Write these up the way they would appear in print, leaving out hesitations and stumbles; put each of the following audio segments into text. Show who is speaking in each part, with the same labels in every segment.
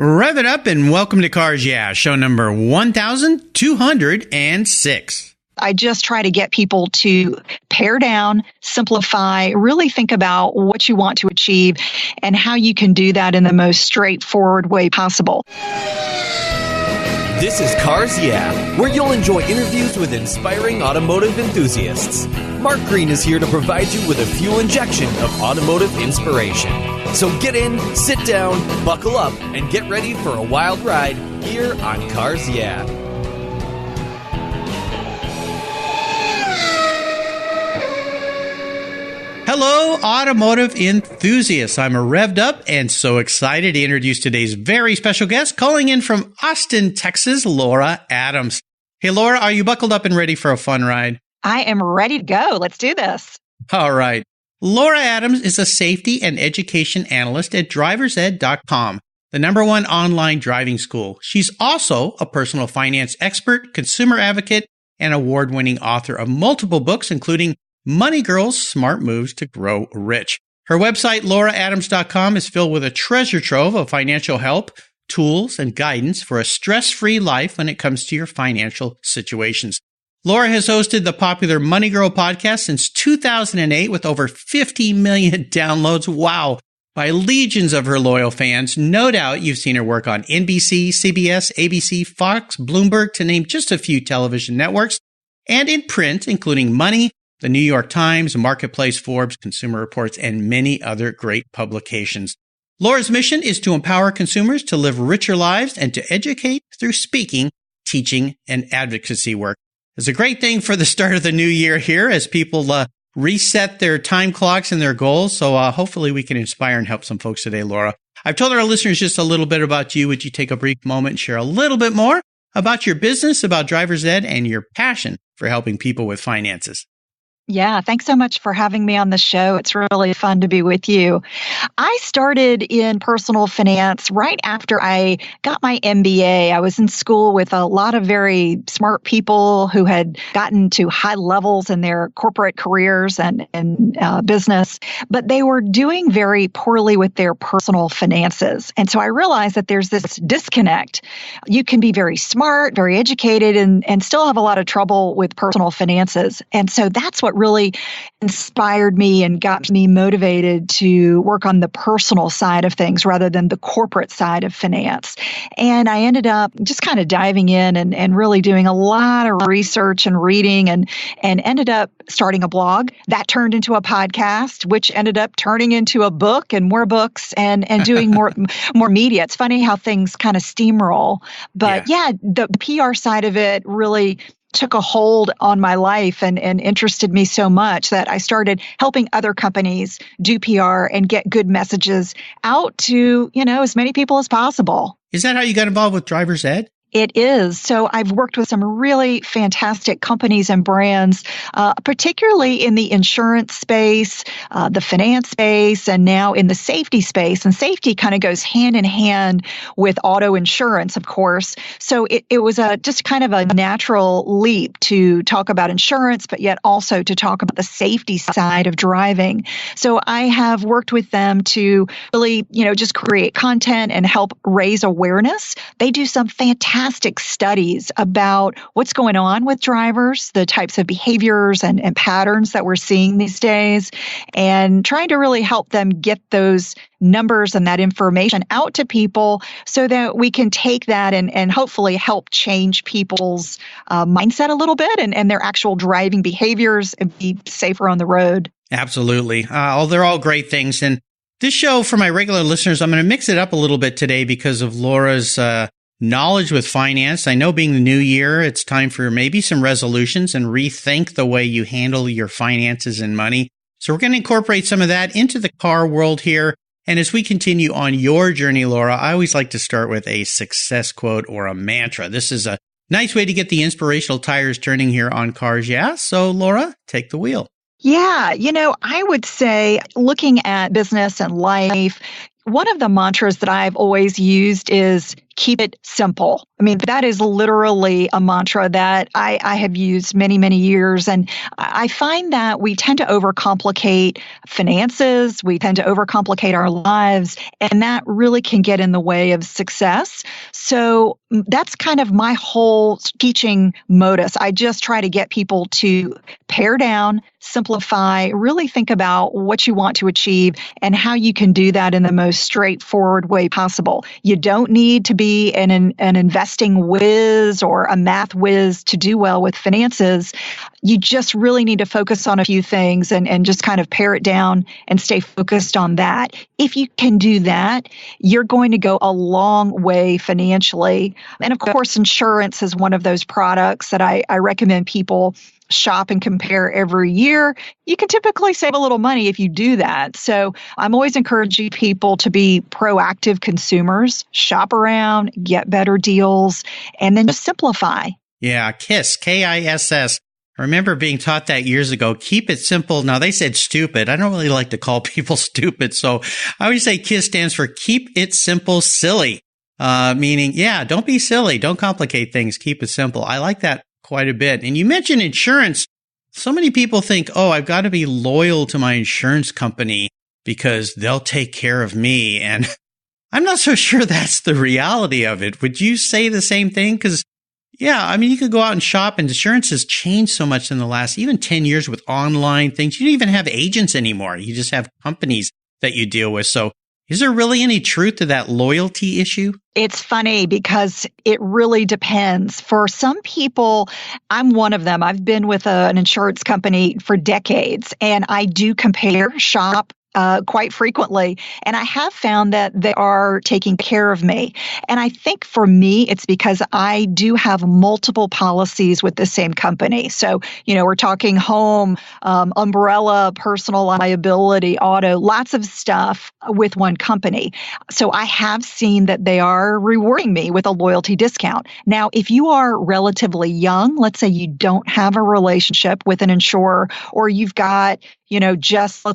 Speaker 1: Rev it up and welcome to Cars Yeah, show number 1206.
Speaker 2: I just try to get people to pare down, simplify, really think about what you want to achieve and how you can do that in the most straightforward way possible.
Speaker 3: This is Cars Yeah, where you'll enjoy interviews with inspiring automotive enthusiasts. Mark Green is here to provide you with a fuel injection of automotive inspiration. So get in, sit down, buckle up, and get ready for a wild ride here on Cars Yeah.
Speaker 1: Hello, automotive enthusiasts. I'm revved up and so excited to introduce today's very special guest, calling in from Austin, Texas, Laura Adams. Hey, Laura, are you buckled up and ready for a fun ride?
Speaker 2: I am ready to go. Let's do this.
Speaker 1: All right. Laura Adams is a safety and education analyst at driversed.com, the #1 online driving school. She's also a personal finance expert, consumer advocate, and award-winning author of multiple books, including Money Girls, Smart Moves to Grow Rich. Her website, lauraadams.com, is filled with a treasure trove of financial help, tools, and guidance for a stress-free life when it comes to your financial situations. Laura has hosted the popular Money Girl podcast since 2008 with over 50 million downloads. Wow. By legions of her loyal fans. No doubt you've seen her work on NBC, CBS, ABC, Fox, Bloomberg, to name just a few television networks, and in print, including Money, the New York Times, Marketplace, Forbes, Consumer Reports, and many other great publications. Laura's mission is to empower consumers to live richer lives and to educate through speaking, teaching, and advocacy work. It's a great thing for the start of the new year here as people reset their time clocks and their goals. So hopefully we can inspire and help some folks today, Laura. I've told our listeners just a little bit about you. Would you take a brief moment and share a little bit more about your business, about Driver's Ed, and your passion for helping people with finances?
Speaker 2: Yeah, thanks so much for having me on the show. It's really fun to be with you. I started in personal finance right after I got my MBA. I was in school with a lot of very smart people who had gotten to high levels in their corporate careers and business, but they were doing very poorly with their personal finances. And so I realized that there's this disconnect. You can be very smart, very educated, and still have a lot of trouble with personal finances. And so that's what really inspired me and got me motivated to work on the personal side of things rather than the corporate side of finance. And I ended up just kind of diving in and really doing a lot of research and reading and ended up starting a blog that turned into a podcast, which ended up turning into a book and more books and doing more media. It's funny how things kind of steamroll. But yeah, the PR side of it really took a hold on my life and interested me so much that I started helping other companies do PR and get good messages out to, as many people as possible.
Speaker 1: Is that how you got involved with Driver's Ed?
Speaker 2: It is. So I've worked with some really fantastic companies and brands, particularly in the insurance space, the finance space, and now in the safety space. And safety kind of goes hand in hand with auto insurance, of course. So it was just kind of a natural leap to talk about insurance, but yet also to talk about the safety side of driving. So I have worked with them to really, just create content and help raise awareness. They do some fantastic studies about what's going on with drivers, the types of behaviors and patterns that we're seeing these days, and trying to really help them get those numbers and that information out to people so that we can take that and hopefully help change people's mindset a little bit and their actual driving behaviors and be safer on the road.
Speaker 1: Absolutely. They're all great things. And this show, for my regular listeners, I'm going to mix it up a little bit today because of Laura's knowledge with finance. I know being the new year, it's time for maybe some resolutions and rethink the way you handle your finances and money. So we're going to incorporate some of that into the car world here. And as we continue on your journey, Laura, I always like to start with a success quote or a mantra. This is a nice way to get the inspirational tires turning here on Cars Yeah. So Laura, take the wheel.
Speaker 2: Yeah, I would say looking at business and life, one of the mantras that I've always used is keep it simple. I mean, that is literally a mantra that I have used many, many years. And I find that we tend to overcomplicate finances, we tend to overcomplicate our lives, and that really can get in the way of success. So that's kind of my whole teaching modus. I just try to get people to pare down, simplify, really think about what you want to achieve and how you can do that in the most straightforward way possible. You don't need to be an investing whiz or a math whiz to do well with finances. You just really need to focus on a few things and just kind of pare it down and stay focused on that. If you can do that, you're going to go a long way financially. And of course, insurance is one of those products that I recommend people shop and compare every year. You can typically save a little money if you do that. So I'm always encouraging people to be proactive consumers, shop around, get better deals, and then just simplify.
Speaker 1: Yeah, KISS, KISS. I remember being taught that years ago. Keep it simple. Now, they said stupid. I don't really like to call people stupid. So I always say KISS stands for Keep It Simple Silly, meaning, yeah, don't be silly. Don't complicate things. Keep it simple. I like that quite a bit. And you mentioned insurance. So many people think, oh, I've got to be loyal to my insurance company because they'll take care of me. And I'm not so sure that's the reality of it. Would you say the same thing? Because yeah, I mean, you could go out and shop, and insurance has changed so much in the last even 10 years with online things. You don't even have agents anymore. You just have companies that you deal with. So is there really any truth to that loyalty issue?
Speaker 2: It's funny because it really depends. For some people, I'm one of them. I've been with an insurance company for decades, and I do compare, shop, quite frequently. And I have found that they are taking care of me. And I think for me, it's because I do have multiple policies with the same company. So, we're talking home, umbrella, personal liability, auto, lots of stuff with one company. So I have seen that they are rewarding me with a loyalty discount. Now, if you are relatively young, let's say you don't have a relationship with an insurer, or you've got just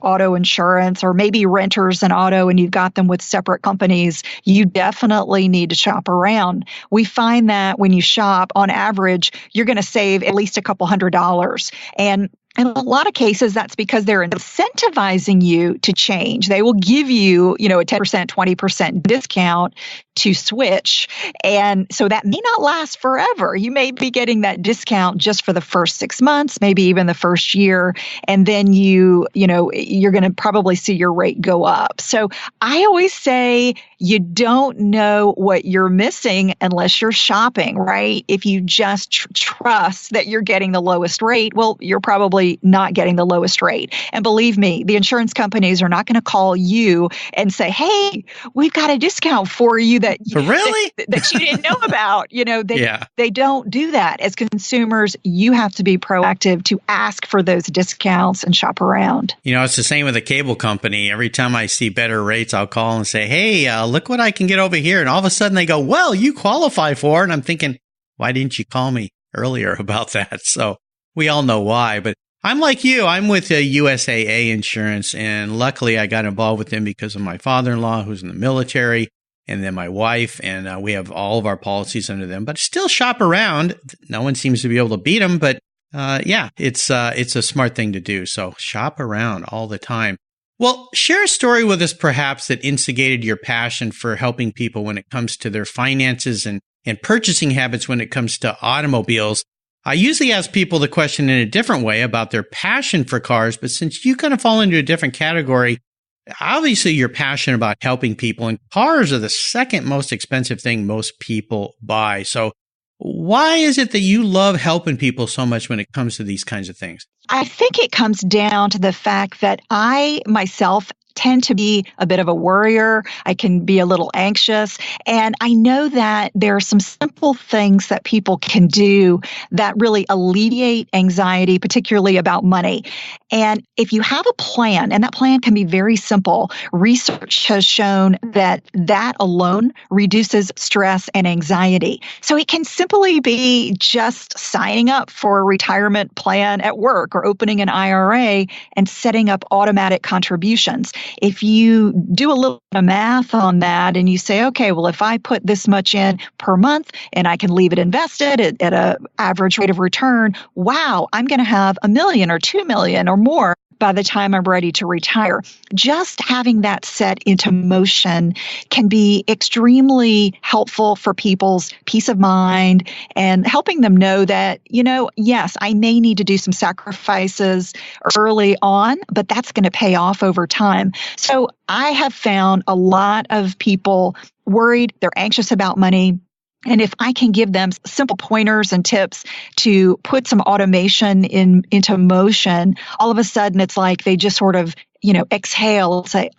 Speaker 2: auto insurance, or maybe renters and auto, and you've got them with separate companies, you definitely need to shop around. We find that when you shop, on average, you're going to save at least a couple $100s. And in a lot of cases, that's because they're incentivizing you to change. They will give you, a 10%, 20% discount to switch. And so that may not last forever. You may be getting that discount just for the first 6 months, maybe even the first year. And then you're going to probably see your rate go up. So I always say you don't know what you're missing unless you're shopping, right? If you just trust that you're getting the lowest rate, well, you're probably not getting the lowest rate. And believe me, the insurance companies are not going to call you and say, hey, we've got a discount for you that
Speaker 1: really?
Speaker 2: that you didn't know about. They don't do that. As consumers, you have to be proactive to ask for those discounts and shop around.
Speaker 1: It's the same with a cable company. Every time I see better rates, I'll call and say, hey, look what I can get over here. And all of a sudden they go, well, you qualify for it. And I'm thinking, why didn't you call me earlier about that? So we all know why. But I'm like you. I'm with USAA Insurance. And luckily I got involved with them because of my father-in-law who's in the military, and then my wife, and we have all of our policies under them, but still shop around. No one seems to be able to beat them, but it's a smart thing to do. So shop around all the time. Well, share a story with us perhaps that instigated your passion for helping people when it comes to their finances and purchasing habits when it comes to automobiles. I usually ask people the question in a different way about their passion for cars, but since you kind of fall into a different category, obviously, you're passionate about helping people, and cars are the second most expensive thing most people buy. So why is it that you love helping people so much when it comes to these kinds of things?
Speaker 2: I think it comes down to the fact that I myself tend to be a bit of a worrier. I can be a little anxious. And I know that there are some simple things that people can do that really alleviate anxiety, particularly about money. And if you have a plan, and that plan can be very simple, research has shown that that alone reduces stress and anxiety. So it can simply be just signing up for a retirement plan at work or opening an IRA and setting up automatic contributions. If you do a little bit of math on that and you say, okay, well, if I put this much in per month and I can leave it invested at a average rate of return, wow, I'm going to have $1 million or 2 million or more by the time I'm ready to retire. Just having that set into motion can be extremely helpful for people's peace of mind and helping them know that, yes, I may need to do some sacrifices early on, but that's going to pay off over time. So I have found a lot of people worried, they're anxious about money. And if I can give them simple pointers and tips to put some automation into motion, all of a sudden it's like they just sort of, exhale and say,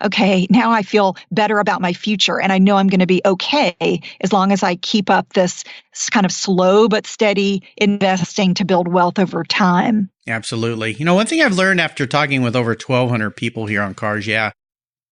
Speaker 2: okay, now I feel better about my future. And I know I'm going to be okay as long as I keep up this kind of slow but steady investing to build wealth over time.
Speaker 1: Absolutely. One thing I've learned after talking with over 1,200 people here on Cars Yeah,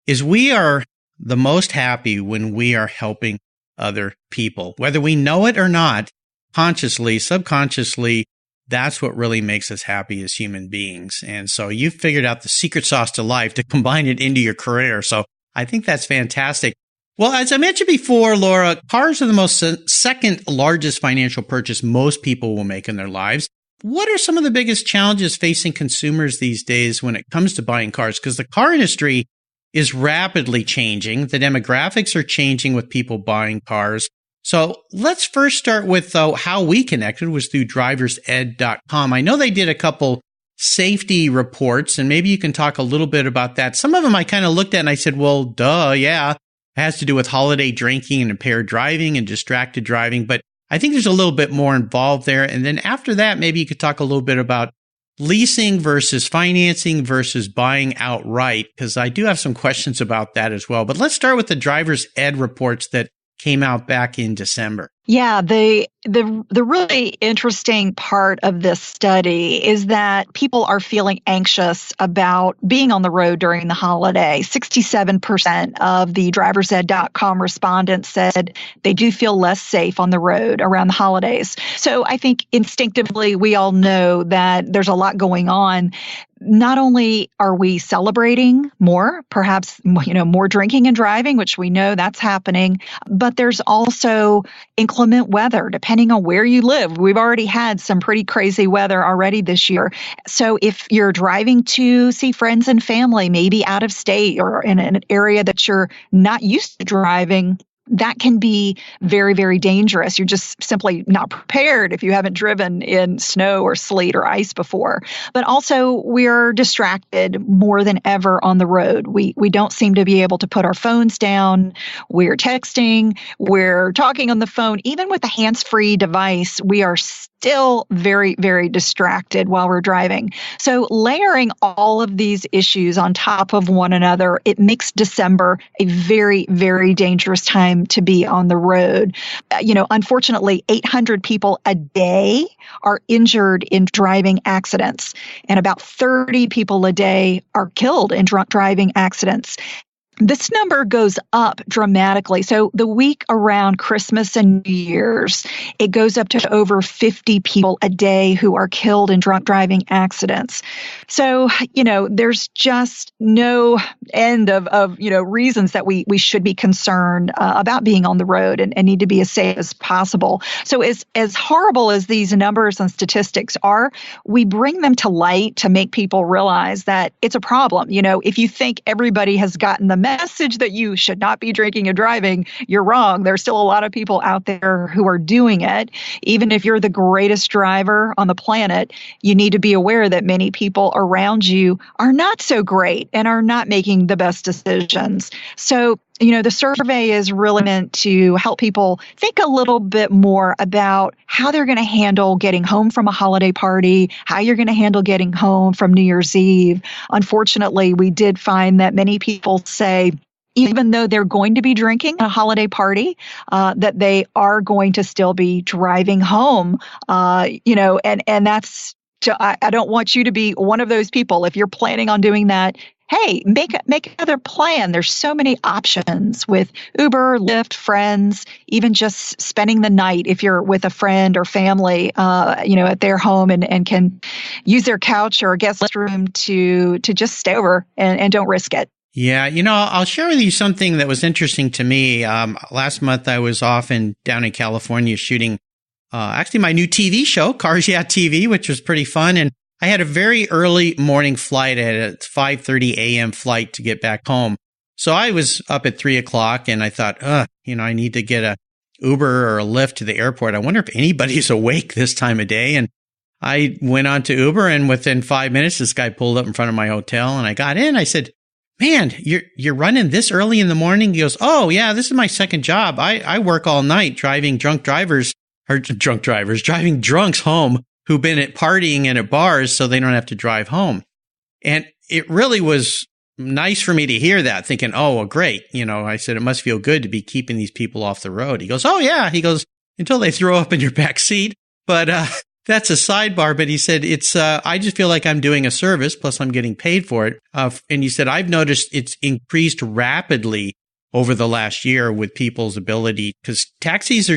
Speaker 1: is we are the most happy when we are helping other people, whether we know it or not, consciously, subconsciously. That's what really makes us happy as human beings. And so you've figured out the secret sauce to life to combine it into your career. So I think that's fantastic. Well, as I mentioned before, Laura, cars are the most second largest financial purchase most people will make in their lives. What are some of the biggest challenges facing consumers these days when it comes to buying cars? Because the car industry is rapidly changing. The demographics are changing with people buying cars. So let's first start with, though, how we connected was through driversed.com. I know they did a couple safety reports, and maybe you can talk a little bit about that. Some of them I kind of looked at and I said, well, duh, yeah. It has to do with holiday drinking and impaired driving and distracted driving. But I think there's a little bit more involved there. And then after that, maybe you could talk a little bit about leasing versus financing versus buying outright, because I do have some questions about that as well. But let's start with the driver's ed reports that came out back in December.
Speaker 2: Yeah, the really interesting part of this study is that people are feeling anxious about being on the road during the holiday. 67% of the driversed.com respondents said they do feel less safe on the road around the holidays. So I think instinctively we all know that there's a lot going on. Not only are we celebrating more, perhaps, more drinking and driving, which we know that's happening, but there's also inclement weather, depending on where you live. We've already had some pretty crazy weather already this year. So if you're driving to see friends and family, maybe out of state or in an area that you're not used to driving, that can be very, very dangerous. You're just simply not prepared if you haven't driven in snow or sleet or ice before. But also, we're distracted more than ever on the road. We don't seem to be able to put our phones down. We're texting. We're talking on the phone. Even with a hands-free device, we are still very, very distracted while we're driving. So layering all of these issues on top of one another, it makes December a very, very dangerous time to be on the road. Unfortunately, 800 people a day are injured in driving accidents, and about 30 people a day are killed in drunk driving accidents. This number goes up dramatically. So the week around Christmas and New Year's, it goes up to over 50 people a day who are killed in drunk driving accidents. So, there's just no end of reasons that we should be concerned about being on the road and need to be as safe as possible. So as horrible as these numbers and statistics are, we bring them to light to make people realize that it's a problem. If you think everybody has gotten the message that you should not be drinking and driving, you're wrong. There's still a lot of people out there who are doing it. Even if you're the greatest driver on the planet, you need to be aware that many people around you are not so great and are not making the best decisions. So, the survey is really meant to help people think a little bit more about how they're going to handle getting home from a holiday party, how you're going to handle getting home from New Year's Eve. Unfortunately, we did find that many people say, even though they're going to be drinking at a holiday party, that they are going to still be driving home, and that's, I don't want you to be one of those people. If you're planning on doing that, hey, make another plan. There's so many options with Uber, Lyft, friends, even just spending the night if you're with a friend or family, at their home and can use their couch or guest room to just stay over and don't risk it.
Speaker 1: Yeah, I'll share with you something that was interesting to me. Last month I was down in California shooting actually my new TV show, Cars Yeah TV, which was pretty fun. And I had a very early morning flight. I had a 5:30 a.m. flight to get back home. So I was up at 3:00 and I thought, I need to get a Uber or a Lyft to the airport. I wonder if anybody's awake this time of day. And I went on to Uber, and within 5 minutes, this guy pulled up in front of my hotel and I got in. I said, man, you're running this early in the morning? He goes, oh yeah, this is my second job. I work all night driving driving drunks home who've been partying and at bars so they don't have to drive home. And it really was nice for me to hear that, thinking, oh, well, great. I said, it must feel good to be keeping these people off the road. He goes, oh yeah. He goes, until they throw up in your back seat. But, that's a sidebar, but he said, I just feel like I'm doing a service, plus I'm getting paid for it. And he said, I've noticed it's increased rapidly over the last year with people's ability, because taxis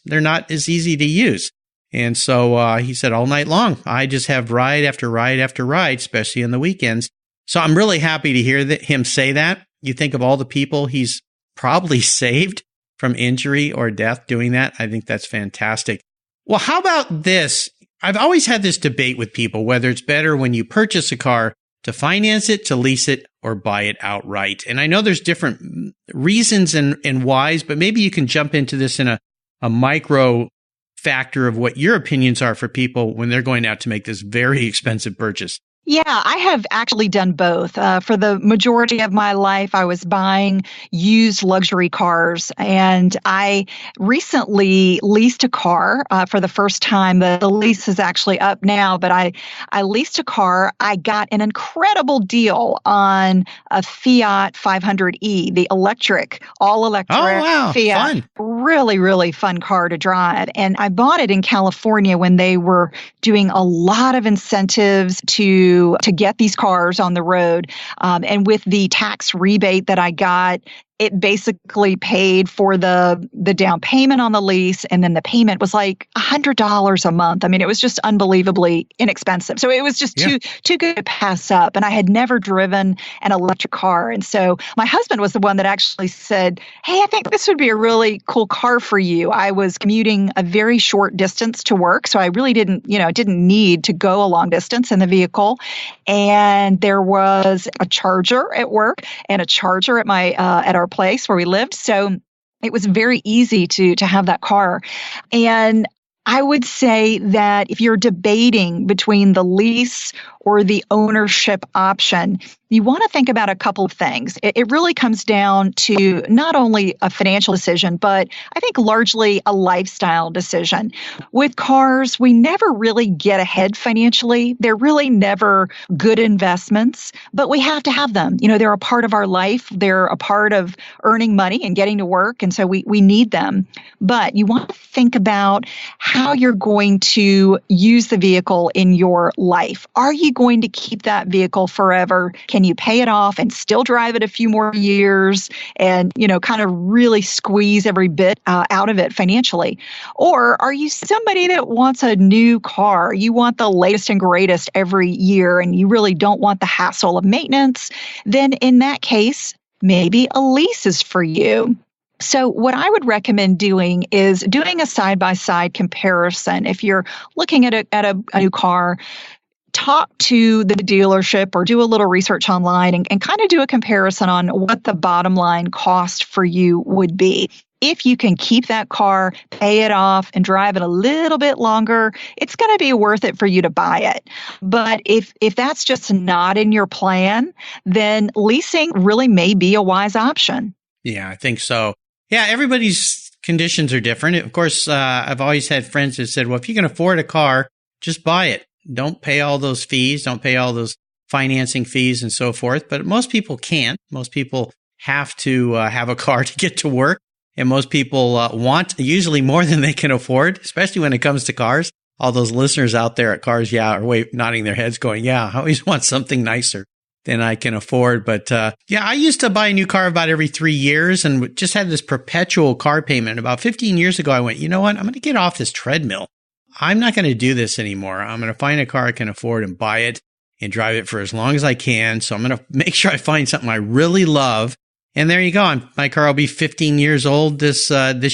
Speaker 1: they're not as easy to use. And so he said, all night long, I just have ride after ride after ride, especially on the weekends. So I'm really happy to hear him say that. You think of all the people he's probably saved from injury or death doing that. I think that's fantastic. Well, how about this? I've always had this debate with people, whether it's better when you purchase a car to finance it, to lease it, or buy it outright. And I know there's different reasons and whys, but maybe you can jump into this in a micro factor of what your opinions are for people when they're going out to make this very expensive purchase.
Speaker 2: Yeah, I have actually done both. For the majority of my life, I was buying used luxury cars, and I recently leased a car for the first time. The lease is actually up now, but I leased a car. I got an incredible deal on a Fiat 500e, the all-electric Fiat.
Speaker 1: Fun.
Speaker 2: Really, really fun car to drive. And I bought it in California when they were doing a lot of incentives to get these cars on the road. And with the tax rebate that I got, it basically paid for the down payment on the lease, and then the payment was like $100 a month. I mean, it was just unbelievably inexpensive. So it was just too good to pass up. And I had never driven an electric car. And so my husband was the one that actually said, hey, I think this would be a really cool car for you. I was commuting a very short distance to work, so I really didn't need to go a long distance in the vehicle. And there was a charger at work and a charger at our place where we lived. So it was very easy to have that car. And I would say that if you're debating between the lease or the ownership option, you want to think about a couple of things. It really comes down to not only a financial decision, but I think largely a lifestyle decision. With cars, we never really get ahead financially. They're really never good investments, but we have to have them. They're a part of our life. They're a part of earning money and getting to work. And so we need them. But you want to think about how you're going to use the vehicle in your life. Are you going to keep that vehicle forever? Can you pay it off and still drive it a few more years and, kind of really squeeze every bit out of it financially? Or are you somebody that wants a new car? You want the latest and greatest every year and you really don't want the hassle of maintenance? Then in that case, maybe a lease is for you. So what I would recommend doing is doing a side-by-side comparison. If you're looking at a new car, talk to the dealership or do a little research online and kind of do a comparison on what the bottom line cost for you would be. If you can keep that car, pay it off, and drive it a little bit longer, it's going to be worth it for you to buy it. But if that's just not in your plan, then leasing really may be a wise option.
Speaker 1: Yeah, I think so. Yeah, everybody's conditions are different. Of course, I've always had friends that said, well, if you can afford a car, just buy it. Don't pay all those fees. Don't pay all those financing fees and so forth. But most people can't. Most people have to have a car to get to work. And most people want usually more than they can afford, especially when it comes to cars. All those listeners out there at Cars Yeah are nodding their heads going, yeah, I always want something nicer. than I can afford. But yeah, I used to buy a new car about every 3 years and just had this perpetual car payment. About 15 years ago, I went, you know what? I'm going to get off this treadmill. I'm not going to do this anymore. I'm going to find a car I can afford and buy it and drive it for as long as I can. So I'm going to make sure I find something I really love. And there you go. My car will be 15 years old this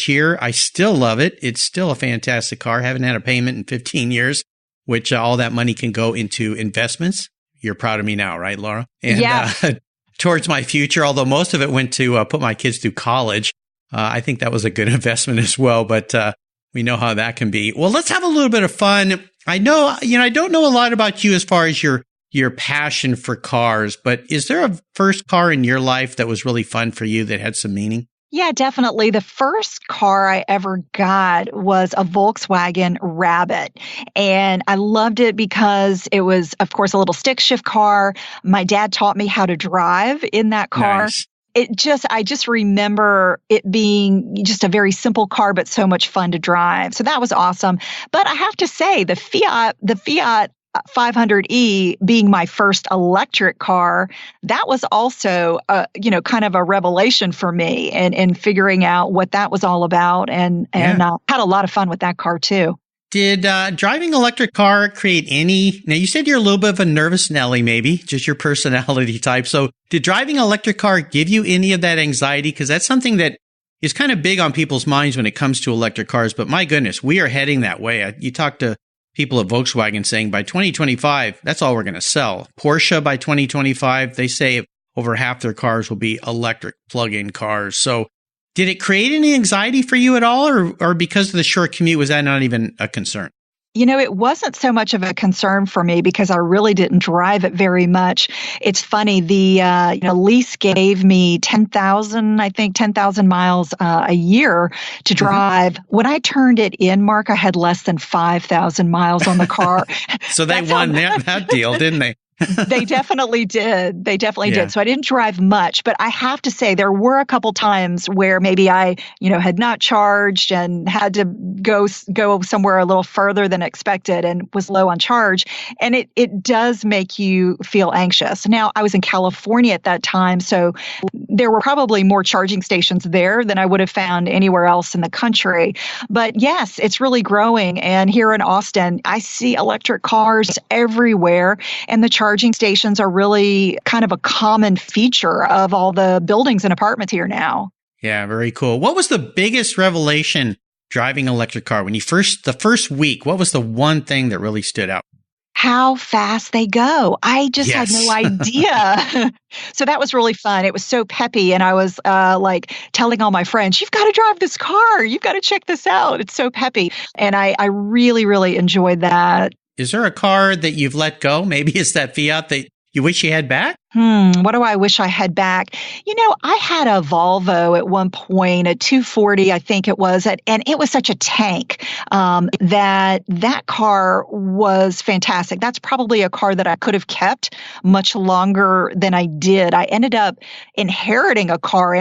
Speaker 1: year. I still love it. It's still a fantastic car. Haven't had a payment in 15 years, which all that money can go into investments. You're proud of me now, right, Laura? And towards my future, although most of it went to put my kids through college. I think that was a good investment as well, but we know how that can be. Well, let's have a little bit of fun. I know, I don't know a lot about you as far as your passion for cars, but is there a first car in your life that was really fun for you that had some meaning?
Speaker 2: Yeah, definitely. The first car I ever got was a Volkswagen Rabbit. And I loved it because it was, of course, a little stick shift car. My dad taught me how to drive in that car.
Speaker 1: Nice.
Speaker 2: I just remember it being just a very simple car, but so much fun to drive. So that was awesome. But I have to say, the Fiat 500e being my first electric car, that was also, kind of a revelation for me and figuring out what that was all about, and had a lot of fun with that car too.
Speaker 1: Did driving electric car create any? Now, you said you're a little bit of a nervous Nelly, maybe, just your personality type. So did driving electric car give you any of that anxiety? Because that's something that is kind of big on people's minds when it comes to electric cars. But my goodness, we are heading that way. You talk to people at Volkswagen saying by 2025, that's all we're going to sell. Porsche by 2025, they say over half their cars will be electric plug-in cars. So did it create any anxiety for you at all, or because of the short commute, was that not even a concern?
Speaker 2: It wasn't so much of a concern for me because I really didn't drive it very much. It's funny, the lease gave me 10,000 miles a year to drive. When I turned it in, Mark, I had less than 5,000 miles on the car.
Speaker 1: So they won that deal, didn't they?
Speaker 2: They definitely did. They definitely did. So I didn't drive much, but I have to say there were a couple times where maybe I, had not charged and had to go somewhere a little further than expected and was low on charge. And it does make you feel anxious. Now, I was in California at that time, so there were probably more charging stations there than I would have found anywhere else in the country. But yes, it's really growing. And here in Austin, I see electric cars everywhere, and the charging stations are really kind of a common feature of all the buildings and apartments here now.
Speaker 1: Yeah, very cool. What was the biggest revelation driving an electric car? The first week, what was the one thing that really stood out?
Speaker 2: How fast they go. I just had no idea. So that was really fun. It was so peppy. And I was telling all my friends, you've got to drive this car. You've got to check this out. It's so peppy. And I really, really enjoyed that.
Speaker 1: Is there a car that you've let go? Maybe it's that Fiat that you wish you had back?
Speaker 2: What do I wish I had back? I had a Volvo at one point, a 240, I think it was, and it was such a tank that car was fantastic. That's probably a car that I could have kept much longer than I did. I ended up inheriting a car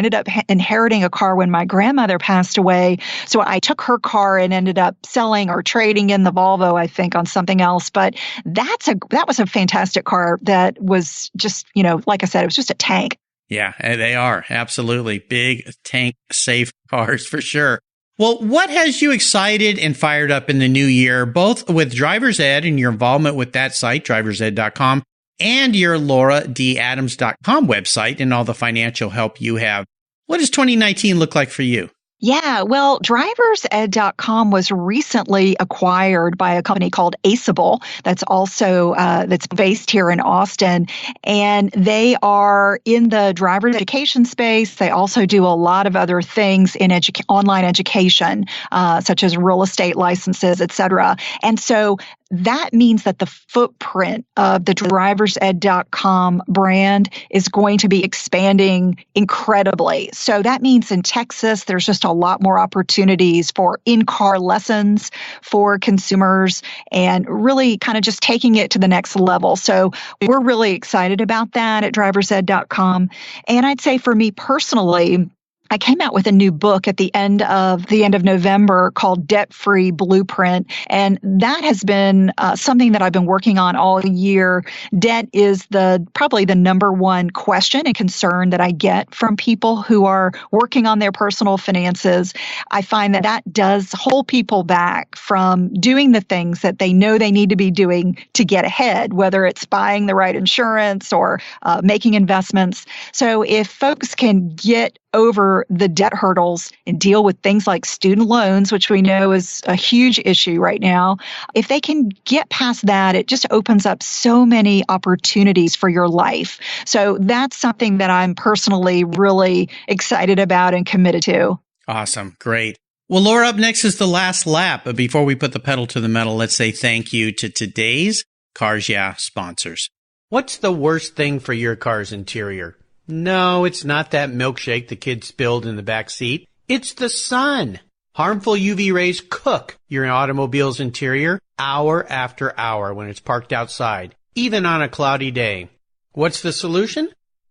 Speaker 2: when my grandmother passed away. So I took her car and ended up selling or trading in the Volvo, I think, on something else. But that was a fantastic car that was just, like I said, it was just a tank.
Speaker 1: Yeah, they are. Absolutely. Big tank safe cars for sure. Well, what has you excited and fired up in the new year, both with Driver's Ed and your involvement with that site, driversed.com, and your lauradadams.com website and all the financial help you have? What does 2019 look like for you?
Speaker 2: Yeah, well, driversed.com was recently acquired by a company called Aceable that's also that's based here in Austin, and they are in the driver education space. They also do a lot of other things in online education, such as real estate licenses, et cetera. And so that means that the footprint of the driversed.com brand is going to be expanding incredibly. So that means in Texas, there's just a lot more opportunities for in-car lessons for consumers and really kind of just taking it to the next level. So we're really excited about that at driversed.com. And I'd say for me personally, I came out with a new book at the end of November called Debt Free Blueprint, and that has been something that I've been working on all year. Debt is probably the number one question and concern that I get from people who are working on their personal finances. I find that does hold people back from doing the things that they know they need to be doing to get ahead, whether it's buying the right insurance or making investments. So if folks can get over the debt hurdles and deal with things like student loans, which we know is a huge issue right now, if they can get past that, it just opens up so many opportunities for your life. So that's something that I'm personally really excited about and committed to.
Speaker 1: Awesome. Great. Well, Laura, up next is the last lap. But before we put the pedal to the metal, let's say thank you to today's Cars Yeah sponsors. What's the worst thing for your car's interior? No, it's not that milkshake the kid spilled in the back seat. It's the sun. Harmful UV rays cook your automobile's interior hour after hour when it's parked outside, even on a cloudy day. What's the solution?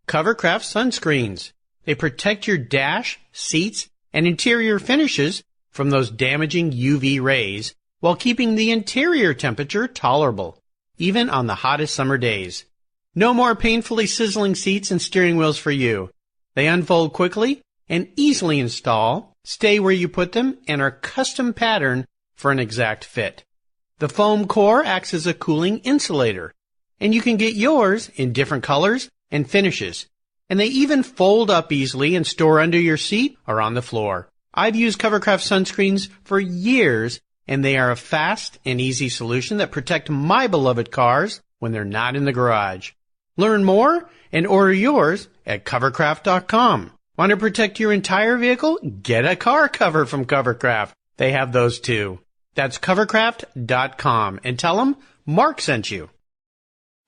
Speaker 1: Covercraft sunscreens. They protect your dash, seats, and interior finishes from those damaging UV rays while keeping the interior temperature tolerable, even on the hottest summer days. No more painfully sizzling seats and steering wheels for you. They unfold quickly and easily install, stay where you put them, and are custom patterned for an exact fit. The foam core acts as a cooling insulator, and you can get yours in different colors and finishes. And they even fold up easily and store under your seat or on the floor. I've used Covercraft sunscreens for years, and they are a fast and easy solution that protect my beloved cars when they're not in the garage. Learn more and order yours at covercraft.com. Want to protect your entire vehicle? Get a car cover from Covercraft. They have those too. That's covercraft.com and tell them Mark sent you.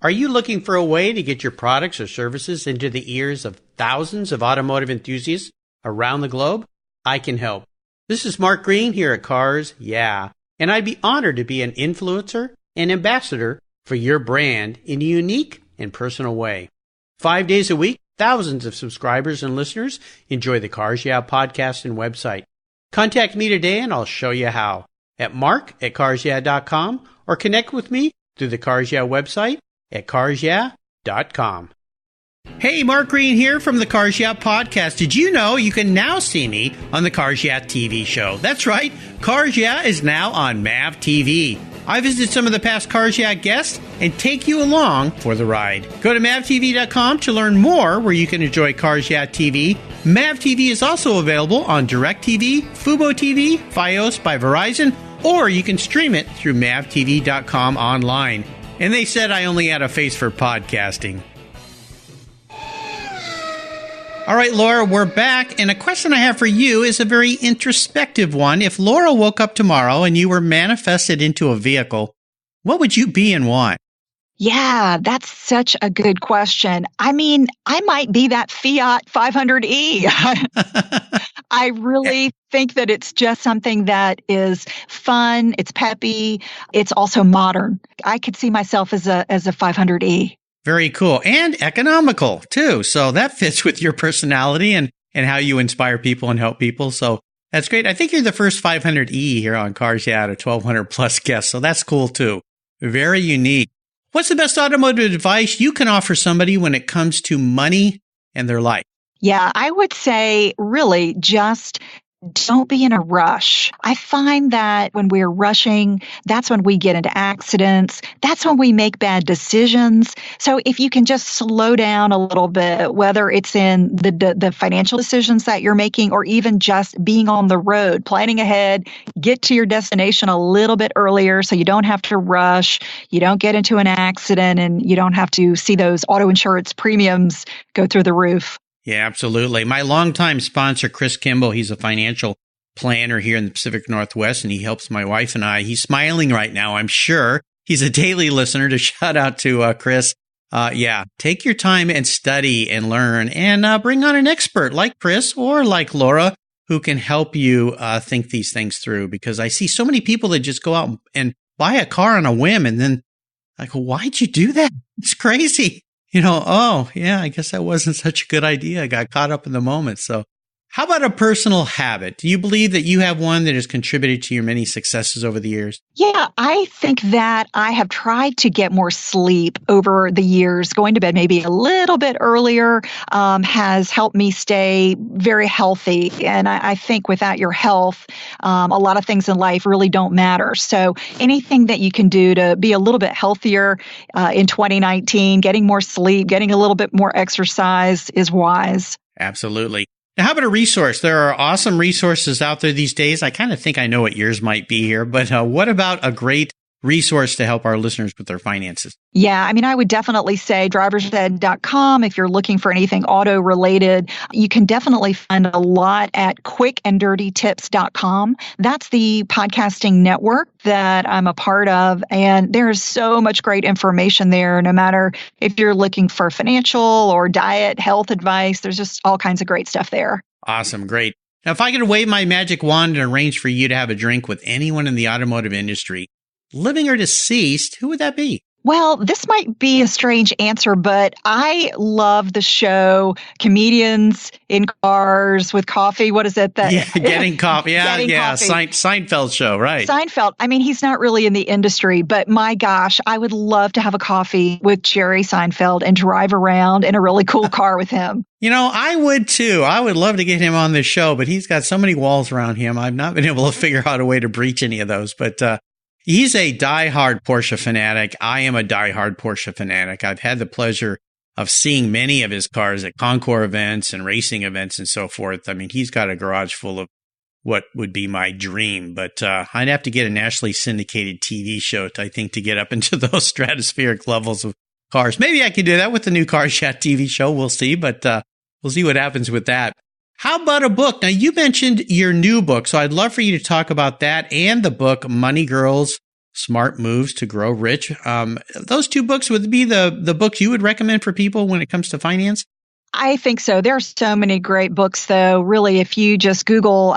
Speaker 1: Are you looking for a way to get your products or services into the ears of thousands of automotive enthusiasts around the globe? I can help. This is Mark Green here at Cars Yeah, and I'd be honored to be an influencer and ambassador for your brand in a unique and personal way. 5 days a week, thousands of subscribers and listeners enjoy the Cars Yeah podcast and website. Contact me today and I'll show you how at mark@carsyeah.com or connect with me through the Cars Yeah website at carsyeah.com. Hey, Mark Green here from the Cars Yeah podcast. Did you know you can now see me on the Cars Yeah TV show? That's right. Cars Yeah is now on MAV TV. I visit some of the past Cars Yeah guests and take you along for the ride. Go to mavtv.com to learn more where you can enjoy Cars Yeah TV. MAV TV is also available on DirecTV, Fubo TV, Fios by Verizon, or you can stream it through mavtv.com online. And they said I only had a face for podcasting. All right, Laura, we're back, and a question I have for you is a very introspective one. If Laura woke up tomorrow and you were manifested into a vehicle, what would you be and why?
Speaker 2: Yeah, that's such a good question. I mean, I might be that Fiat 500e. I really think that it's just something that is fun, it's peppy, it's also modern. I could see myself as a 500e.
Speaker 1: Very cool. And economical, too. So that fits with your personality and how you inspire people and help people. So that's great. I think you're the first 500E here on Cars Yeah, out of 1,200 plus guests. So that's cool, too. Very unique. What's the best automotive advice you can offer somebody when it comes to money and their life?
Speaker 2: Yeah, I would say really just don't be in a rush. I find that when we're rushing, that's when we get into accidents. That's when we make bad decisions. So if you can just slow down a little bit, whether it's in the financial decisions that you're making or even just being on the road, planning ahead, get to your destination a little bit earlier so you don't have to rush, you don't get into an accident, and you don't have to see those auto insurance premiums go through the roof.
Speaker 1: Yeah, absolutely. My longtime sponsor, Chris Kimball, he's a financial planner here in the Pacific Northwest, and he helps my wife and I. He's smiling right now, I'm sure. He's a daily listener. To shout out to Chris. Take your time and study and learn and bring on an expert like Chris or like Laura who can help you think these things through, because I see so many people that just go out and buy a car on a whim and then I go, why'd you do that? It's crazy. I guess that wasn't such a good idea. I got caught up in the moment. So How about a personal habit? Do you believe that you have one that has contributed to your many successes over the years?
Speaker 2: Yeah, I think that I have tried to get more sleep over the years. Going to bed maybe a little bit earlier has helped me stay very healthy. And I think without your health, a lot of things in life really don't matter. So anything that you can do to be a little bit healthier in 2019, getting more sleep, getting a little bit more exercise is wise.
Speaker 1: Absolutely. Now, how about a resource? There are awesome resources out there these days. I kind of think I know what yours might be here, but what about a great resource to help our listeners with their finances?
Speaker 2: Yeah, I mean, I would definitely say driversed.com if you're looking for anything auto related. You can definitely find a lot at quickanddirtytips.com. That's the podcasting network that I'm a part of. And there's so much great information there, no matter if you're looking for financial or diet, health advice. There's just all kinds of great stuff there.
Speaker 1: Awesome. Great. Now, if I could wave my magic wand and arrange for you to have a drink with anyone in the automotive industry, living or deceased, who would that be?
Speaker 2: Well, this might be a strange answer, but I love the show Comedians in Cars with Coffee. What is it?
Speaker 1: Getting Coffee. Yeah,
Speaker 2: Getting Coffee.
Speaker 1: Seinfeld show, right?
Speaker 2: Seinfeld. I mean, he's not really in the industry, but my gosh, I would love to have a coffee with Jerry Seinfeld and drive around in a really cool car with him.
Speaker 1: You know, I would too. I would love to get him on this show, but he's got so many walls around him. I've not been able to figure out a way to breach any of those, but he's a diehard Porsche fanatic. I am a diehard Porsche fanatic. I've had the pleasure of seeing many of his cars at concours events and racing events and so forth. I mean, he's got a garage full of what would be my dream, but I'd have to get a nationally syndicated TV show, I think, to get up into those stratospheric levels of cars. Maybe I can do that with the new Car Chat TV show. We'll see, but we'll see what happens with that. How about a book? Now, you mentioned your new book, so I'd love for you to talk about that and the book, Money Girls, Smart Moves to Grow Rich. Those two books would be the books you would recommend for people when it comes to finance?
Speaker 2: I think so. There are so many great books, though. Really, if you just Google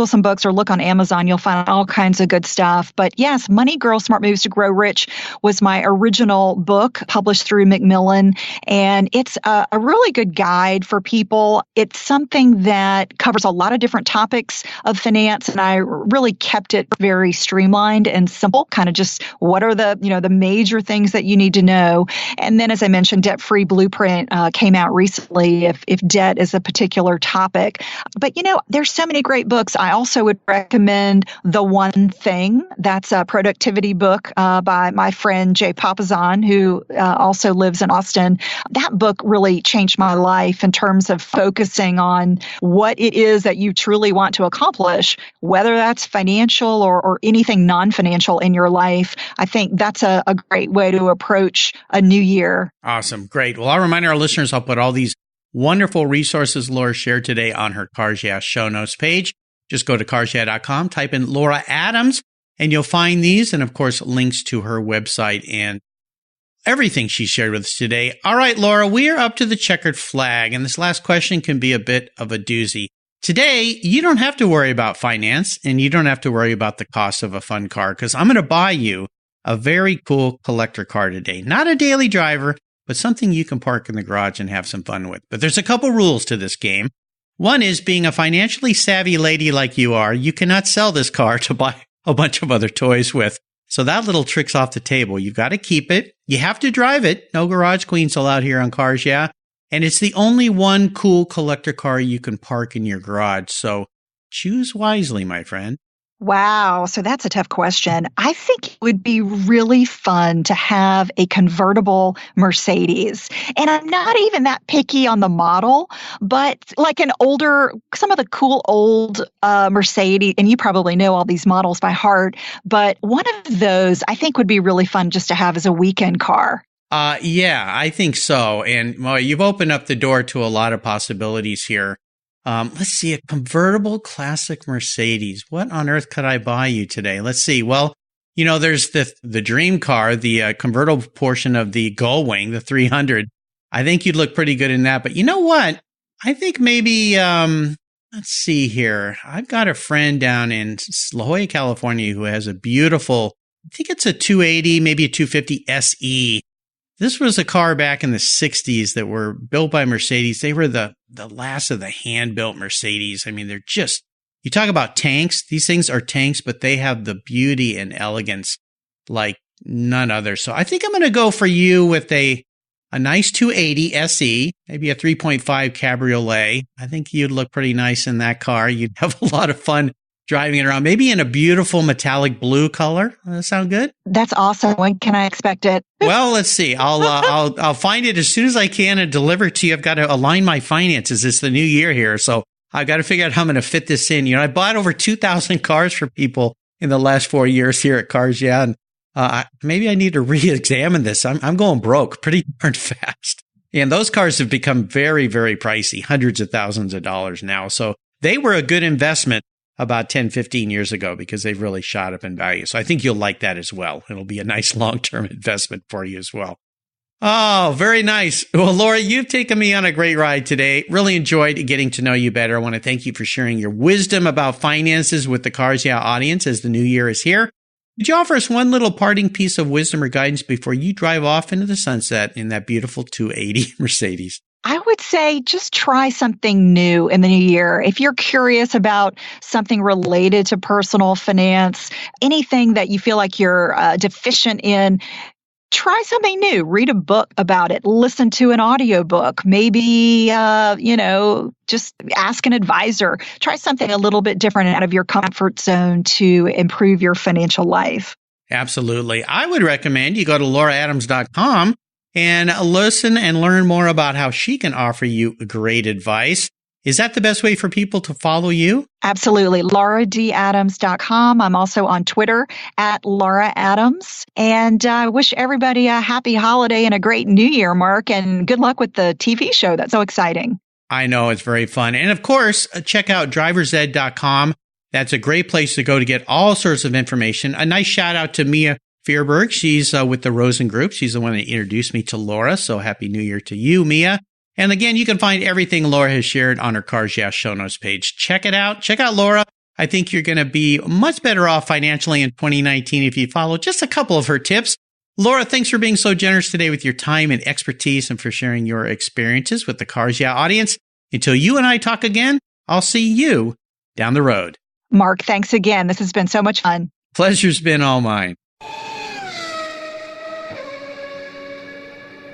Speaker 2: some books or look on Amazon, you'll find all kinds of good stuff. But yes, Money Girl, Smart Moves to Grow Rich was my original book published through Macmillan. And it's a really good guide for people. It's something that covers a lot of different topics of finance. And I really kept it very streamlined and simple, kind of just what are the major things that you need to know. And then, as I mentioned, Debt Free Blueprint came out recently. If debt is a particular topic. But, there's so many great books. I also would recommend The One Thing. That's a productivity book by my friend Jay Papasan, who also lives in Austin. That book really changed my life in terms of focusing on what it is that you truly want to accomplish, whether that's financial or anything non-financial in your life. I think that's a great way to approach a new year.
Speaker 1: Awesome. Great. Well, I'll remind our listeners, I'll put all these wonderful resources Laura shared today on her Cars Yeah show notes page. Just go to carsyeah.com, type in Laura Adams, and you'll find these, and of course, links to her website and everything she shared with us today. All right, Laura, we are up to the checkered flag, and this last question can be a bit of a doozy. Today, you don't have to worry about finance, and you don't have to worry about the cost of a fun car, because I'm going to buy you a very cool collector car today. Not a daily driver, but something you can park in the garage and have some fun with. But there's a couple rules to this game. One is, being a financially savvy lady like you are, you cannot sell this car to buy a bunch of other toys with. So that little trick's off the table. You've got to keep it. You have to drive it. No garage queens allowed here on Cars Yeah. And it's the only one cool collector car you can park in your garage. So choose wisely, my friend.
Speaker 2: Wow. So that's a tough question. I think it would be really fun to have a convertible Mercedes. And I'm not even that picky on the model, but like some of the cool old Mercedes, and you probably know all these models by heart, but one of those I think would be really fun just to have as a weekend car.
Speaker 1: Yeah, I think so. And well, you've opened up the door to a lot of possibilities here. Let's see, a convertible classic Mercedes. What on earth could I buy you today? Let's see. Well, there's the dream car, the convertible portion of the Gullwing, the 300. I think you'd look pretty good in that. But you know what? I think maybe, let's see here. I've got a friend down in La Jolla, California, who has a beautiful, I think it's a 280, maybe a 250 SE. This was a car back in the 60s that were built by Mercedes. They were the the last of the hand-built Mercedes. I mean, they're just, you talk about tanks. These things are tanks, but they have the beauty and elegance like none other. So I think I'm going to go for you with a nice 280 SE, maybe a 3.5 Cabriolet. I think you'd look pretty nice in that car. You'd have a lot of fun driving it around, maybe in a beautiful metallic blue color. Does that sound good?
Speaker 2: That's awesome. When can I expect it?
Speaker 1: Well, let's see. I'll find it as soon as I can and deliver it to you. I've got to align my finances. It's the new year here, so I've got to figure out how I'm going to fit this in. You know, I bought over 2,000 cars for people in the last 4 years here at Cars Yeah, and maybe I need to re-examine this. I'm going broke pretty darn fast. And those cars have become very, very pricey, hundreds of thousands of dollars now. So they were a good investment about 10, 15 years ago because they've really shot up in value. So I think you'll like that as well. It'll be a nice long-term investment for you as well. Oh, very nice. Well, Laura, you've taken me on a great ride today. Really enjoyed getting to know you better. I want to thank you for sharing your wisdom about finances with the Cars Yeah audience as the new year is here. Could you offer us one little parting piece of wisdom or guidance before you drive off into the sunset in that beautiful 280 Mercedes?
Speaker 2: I would say just try something new in the new year. If you're curious about something related to personal finance, anything that you feel like you're deficient in, try something new. Read a book about it. Listen to an audiobook. Maybe, just ask an advisor. Try something a little bit different out of your comfort zone to improve your financial life.
Speaker 1: Absolutely. I would recommend you go to lauraadams.com and listen and learn more about how she can offer you great advice. Is that the best way for people to follow you?
Speaker 2: Absolutely. lauradadams.com. I'm also on Twitter at Laura Adams. And I wish everybody a happy holiday and a great new year, Mark. And good luck with the TV show. That's so exciting.
Speaker 1: I know, it's very fun. And of course, check out driversed.com. That's a great place to go to get all sorts of information. A nice shout out to Mia Fearberg. She's with the Rosen Group. She's the one that introduced me to Laura. So happy New Year to you, Mia. And again, you can find everything Laura has shared on her Cars Yeah show notes page. Check it out. Check out Laura. I think you're going to be much better off financially in 2019 if you follow just a couple of her tips. Laura, thanks for being so generous today with your time and expertise and for sharing your experiences with the Cars Yeah audience. Until you and I talk again, I'll see you down the road.
Speaker 2: Mark, thanks again. This has been so much fun.
Speaker 1: Pleasure's been all mine.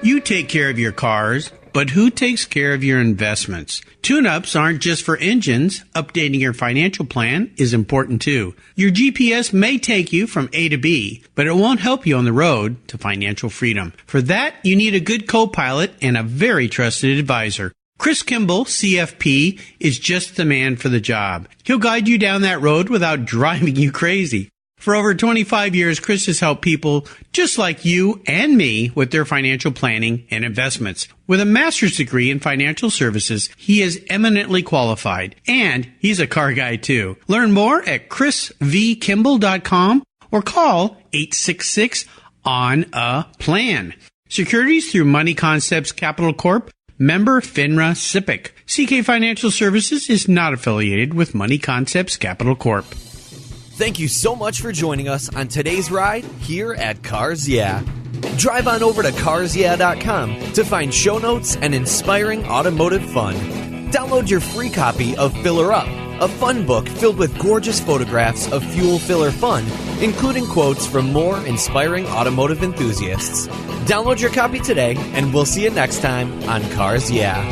Speaker 1: You take care of your cars, but who takes care of your investments? Tune-ups aren't just for engines. Updating your financial plan is important too. Your GPS may take you from A to B, but it won't help you on the road to financial freedom. For that, you need a good co-pilot and a very trusted advisor. Chris Kimball, CFP, is just the man for the job. He'll guide you down that road without driving you crazy. For over 25 years, Chris has helped people just like you and me with their financial planning and investments. With a master's degree in financial services, he is eminently qualified, and he's a car guy too. Learn more at chrisvkimball.com or call 866-ON-A-PLAN. Securities through Money Concepts Capital Corp. Member FINRA SIPC. CK Financial Services is not affiliated with Money Concepts Capital Corp.
Speaker 3: Thank you so much for joining us on today's ride here at Cars Yeah. Drive on over to carsyeah.com to find show notes and inspiring automotive fun. Download your free copy of Filler Up, a fun book filled with gorgeous photographs of fuel filler fun, including quotes from more inspiring automotive enthusiasts. Download your copy today, and we'll see you next time on Cars Yeah.